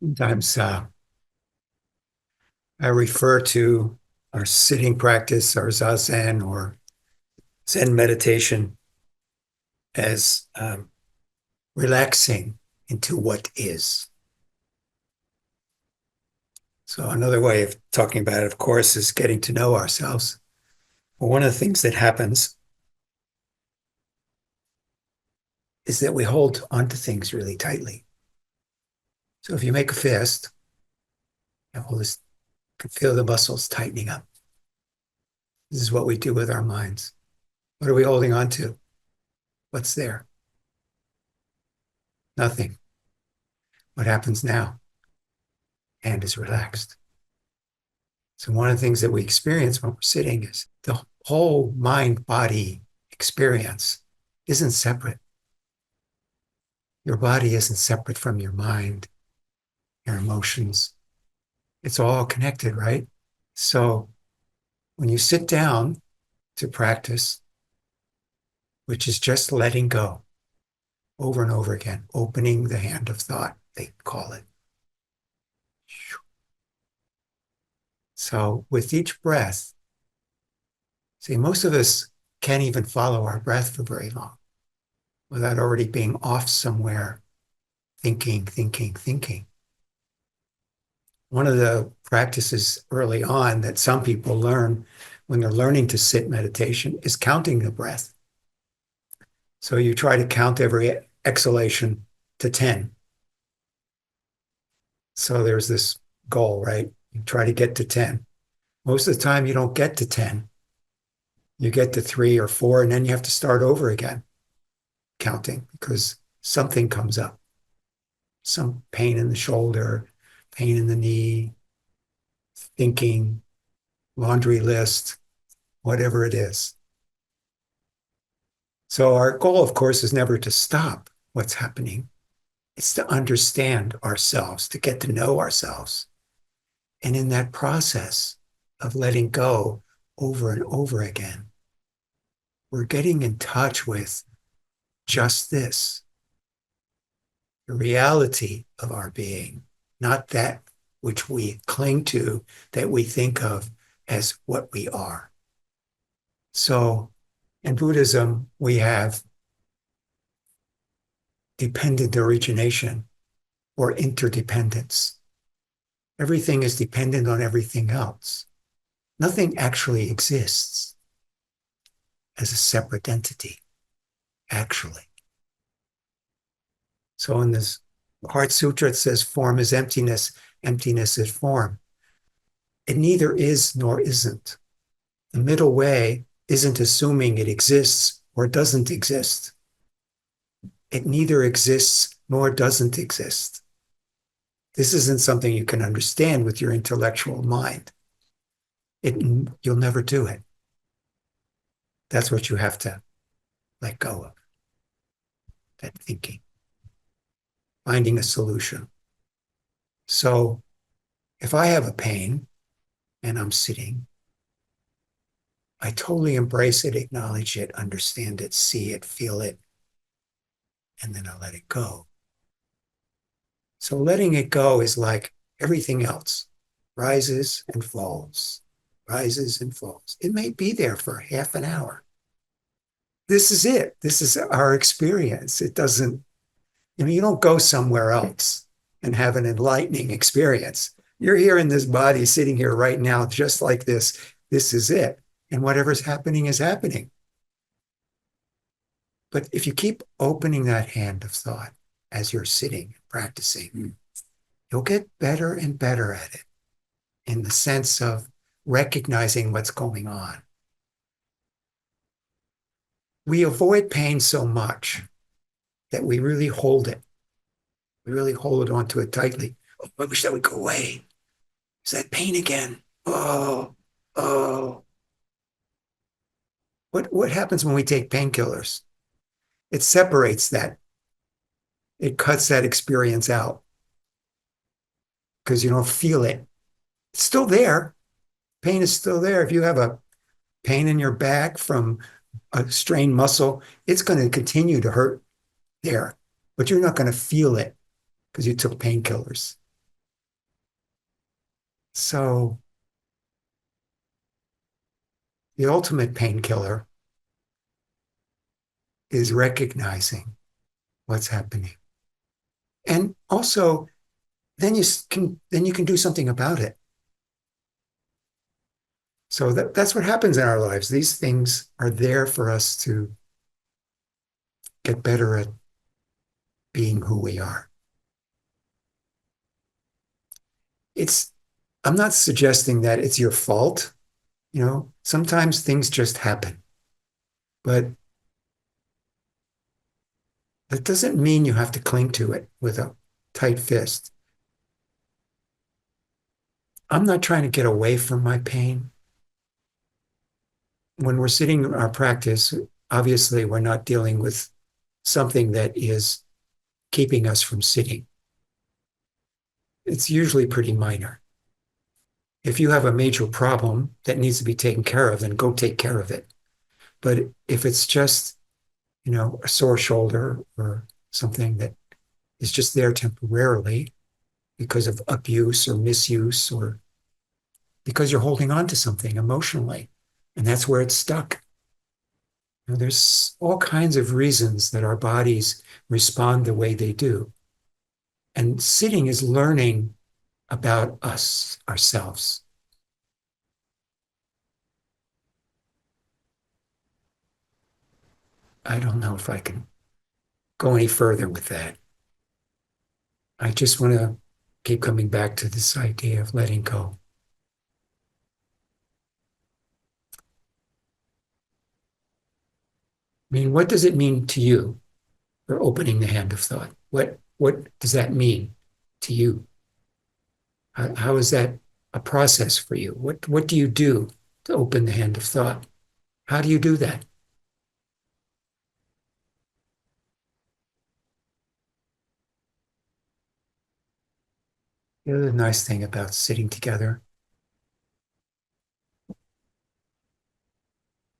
Sometimes I refer to our sitting practice, our zazen or Zen meditation, as relaxing into what is. So, another way of talking about it, of course, is getting to know ourselves. Well, one of the things that happens is that we hold onto things really tightly. So, if you make a fist, you hold this, you can feel the muscles tightening up. This is what we do with our minds. What are we holding on to? What's there? Nothing. What happens now? Hand is relaxed. So, one of the things that we experience when we're sitting is the whole mind body experience isn't separate. Your body isn't separate from your mind, your emotions. It's all connected, right? So, when you sit down to practice, which is just letting go over and over again, opening the hand of thought, they call it. So, with each breath, see, most of us can't even follow our breath for very long without already being off somewhere thinking. One of the practices early on that some people learn when they're learning to sit meditation is counting the breath. So you try to count every exhalation to 10. So there's this goal, right? You try to get to 10. Most of the time, you don't get to 10. You get to 3 or 4, and then you have to start over again counting because something comes up. Some pain in the shoulder, pain in the knee, thinking, laundry list, whatever it is. So our goal, of course, is never to stop what's happening. It's to understand ourselves, to get to know ourselves. And in that process of letting go over and over again, we're getting in touch with just this, the reality of our being, not that which we cling to, that we think of as what we are. So in Buddhism, we have dependent origination or interdependence. Everything is dependent on everything else. Nothing actually exists as a separate entity, actually. So in this Heart Sutra, it says form is emptiness, emptiness is form. It neither is nor isn't. The middle way isn't assuming it exists or doesn't exist. It neither exists nor doesn't exist. This isn't something you can understand with your intellectual mind. You'll never do it. That's what you have to let go of, that thinking, finding a solution. So if I have a pain and I'm sitting, I totally embrace it, acknowledge it, understand it, see it, feel it, and then I let it go. So letting it go is like everything else, rises and falls, rises and falls. It may be there for half an hour. This is it. This is our experience. It doesn't, you don't go somewhere else and have an enlightening experience. You're here in this body, sitting here right now, just like this. This is it. And whatever's happening is happening. But if you keep opening that hand of thought as you're sitting, practicing, you'll get better and better at it in the sense of recognizing what's going on. We avoid pain so much that we really hold it. We really hold onto it tightly. Oh, I wish that would go away. Is that pain again? Oh, oh. What happens when we take painkillers? It separates that. It cuts that experience out because you don't feel it. It's still there. Pain is still there. If you have a pain in your back from a strained muscle, it's going to continue to hurt there, but you're not going to feel it because you took painkillers. So the ultimate painkiller is recognizing what's happening. And also, then you can do something about it. So that's what happens in our lives. These things are there for us to get better at being who we are. It's I'm not suggesting that it's your fault. Sometimes things just happen, but that doesn't mean you have to cling to it with a tight fist. I'm not trying to get away from my pain. When we're sitting in our practice, obviously we're not dealing with something that is keeping us from sitting. It's usually pretty minor. If you have a major problem that needs to be taken care of, then go take care of it. But if it's just, a sore shoulder or something that is just there temporarily because of abuse or misuse or because you're holding on to something emotionally, and that's where it's stuck. There's all kinds of reasons that our bodies respond the way they do. And sitting is learning about us, ourselves. I don't know if I can go any further with that. I just want to keep coming back to this idea of letting go. I mean, what does it mean to you for opening the hand of thought? What does that mean to you? How is that a process for you? What do you do to open the hand of thought? How do you do that? The other nice thing about sitting together,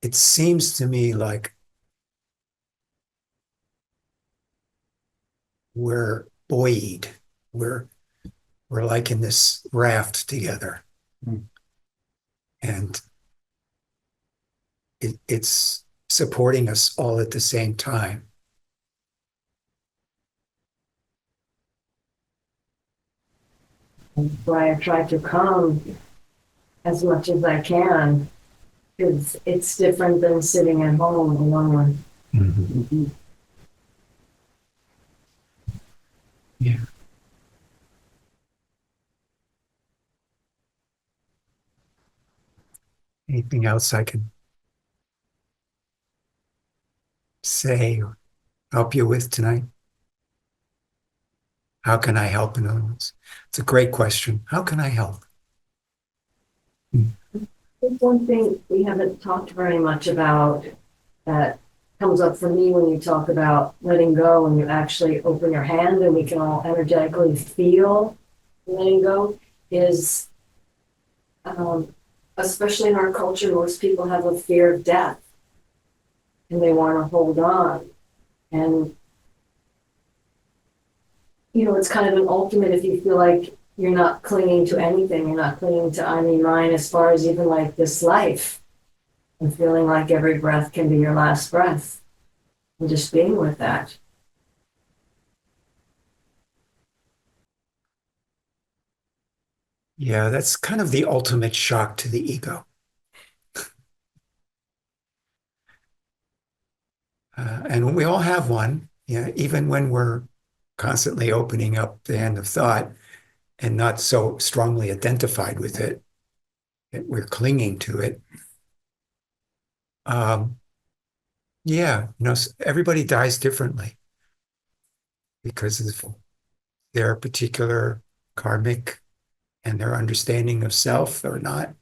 it seems to me like we're buoyed. We're we're like in this raft together, and it's supporting us all at the same time. Why I try to come as much as I can because it's different than sitting at home alone. Mm-hmm. Yeah. Anything else I can say or help you with tonight? How can I help? In other words, it's a great question. How can I help? There's one thing we haven't talked very much about that comes up for me when you talk about letting go and you actually open your hand and we can all energetically feel letting go is, um, especially in our culture, most people have a fear of death and they want to hold on. And it's kind of an ultimate if you feel like you're not clinging to anything, you're not clinging to I mean mine as far as even like this life and feeling like every breath can be your last breath and just being with that. Yeah, that's kind of the ultimate shock to the ego. And we all have one, yeah, even when we're constantly opening up the hand of thought and not so strongly identified with it, we're clinging to it. Um, yeah, everybody dies differently because of their particular karmic and their understanding of self or not,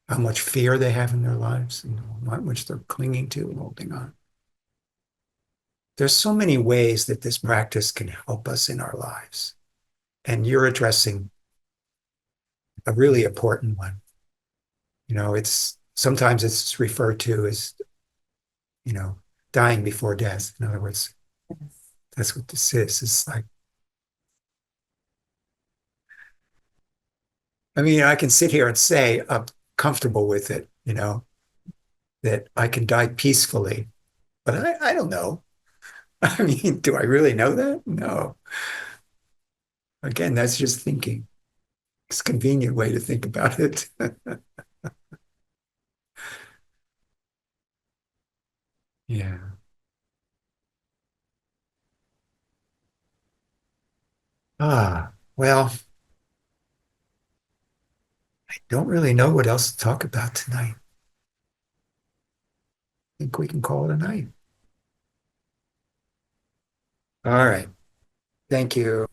how much fear they have in their lives, and how much they're clinging to and holding on. There's so many ways that this practice can help us in our lives. And you're addressing a really important one. It's sometimes it's referred to as, you know, dying before death. In other words, that's what this is. It's like I mean, I can sit here and say I'm comfortable with it, that I can die peacefully, but I don't know. I mean, do I really know that? No. Again, that's just thinking. It's a convenient way to think about it. Yeah. Well, I don't really know what else to talk about tonight. I think we can call it a night. All right. Thank you.